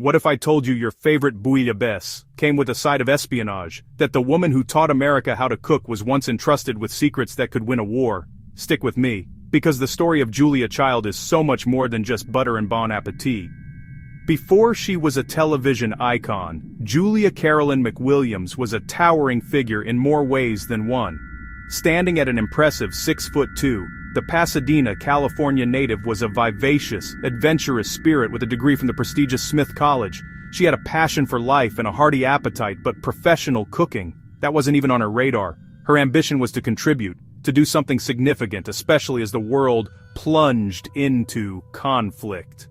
What if I told you your favorite bouillabaisse came with a side of espionage, that the woman who taught America how to cook was once entrusted with secrets that could win a war? Stick with me, because the story of Julia Child is so much more than just butter and bon appetit. Before she was a television icon, Julia Carolyn McWilliams was a towering figure in more ways than one. Standing at an impressive 6'2", the Pasadena, California native was a vivacious, adventurous spirit with a degree from the prestigious Smith College. She had a passion for life and a hearty appetite, but professional cooking, that wasn't even on her radar. Her ambition was to contribute, to do something significant, especially as the world plunged into conflict.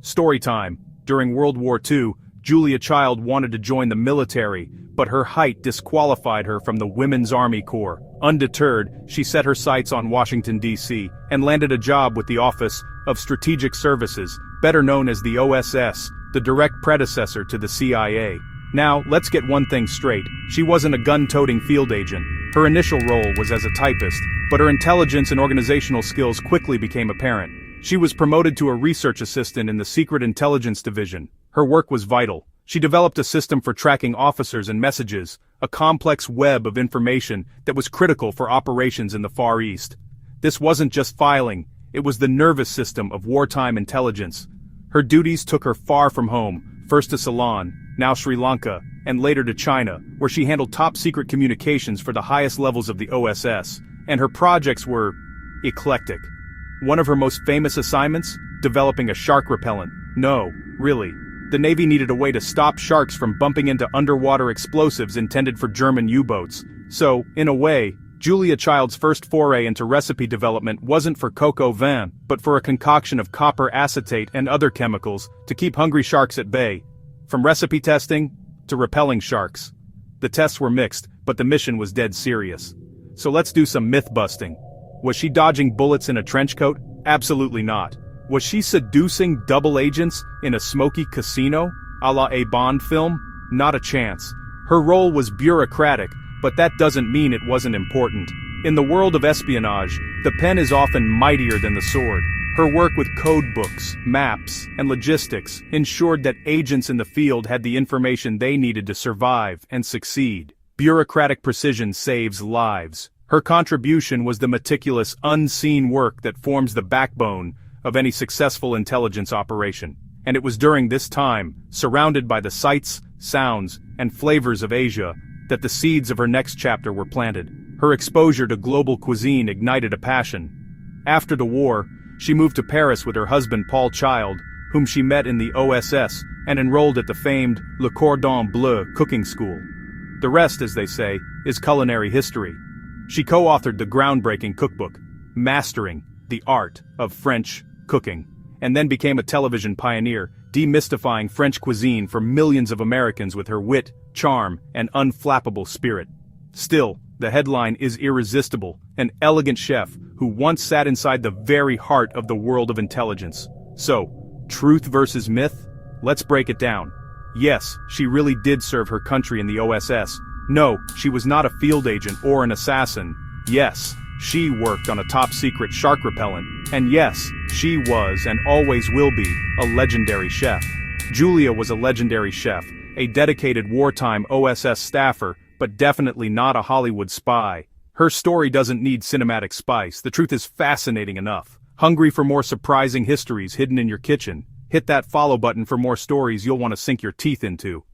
Story time. During World War II, Julia Child wanted to join the military, but her height disqualified her from the Women's Army Corps. Undeterred, she set her sights on Washington, D.C., and landed a job with the Office of Strategic Services, better known as the OSS, the direct predecessor to the CIA. Now, let's get one thing straight. She wasn't a gun-toting field agent. Her initial role was as a typist, but her intelligence and organizational skills quickly became apparent. She was promoted to a research assistant in the Secret Intelligence Division. Her work was vital. She developed a system for tracking officers and messages, a complex web of information that was critical for operations in the Far East. This wasn't just filing, it was the nervous system of wartime intelligence. Her duties took her far from home, first to Ceylon, now Sri Lanka, and later to China, where she handled top-secret communications for the highest levels of the OSS, and her projects were eclectic. One of her most famous assignments? Developing a shark repellent. No, really. The Navy needed a way to stop sharks from bumping into underwater explosives intended for German U-boats. So, in a way, Julia Child's first foray into recipe development wasn't for coq au vin, but for a concoction of copper acetate and other chemicals to keep hungry sharks at bay. From recipe testing to repelling sharks. The tests were mixed, but the mission was dead serious. So let's do some myth-busting. Was she dodging bullets in a trench coat? Absolutely not. Was she seducing double agents in a smoky casino, a la a Bond film? Not a chance. Her role was bureaucratic, but that doesn't mean it wasn't important. In the world of espionage, the pen is often mightier than the sword. Her work with code books, maps, and logistics ensured that agents in the field had the information they needed to survive and succeed. Bureaucratic precision saves lives. Her contribution was the meticulous, unseen work that forms the backbone of any successful intelligence operation. And it was during this time, surrounded by the sights, sounds, and flavors of Asia, that the seeds of her next chapter were planted. Her exposure to global cuisine ignited a passion. After the war, she moved to Paris with her husband Paul Child, whom she met in the OSS and enrolled at the famed Le Cordon Bleu cooking school. The rest, as they say, is culinary history. She co-authored the groundbreaking cookbook, Mastering the Art of French Cooking, and then became a television pioneer, demystifying French cuisine for millions of Americans with her wit, charm, and unflappable spirit. Still, the headline is irresistible, an elegant chef who once sat inside the very heart of the world of intelligence. So, truth versus myth? Let's break it down. Yes, she really did serve her country in the OSS. No, she was not a field agent or an assassin. Yes, she worked on a top-secret shark repellent. And yes, she was and always will be a legendary chef. Julia was a legendary chef, a dedicated wartime OSS staffer, but definitely not a Hollywood spy. Her story doesn't need cinematic spice. The truth is fascinating enough. Hungry for more surprising histories hidden in your kitchen? Hit that follow button for more stories you'll want to sink your teeth into.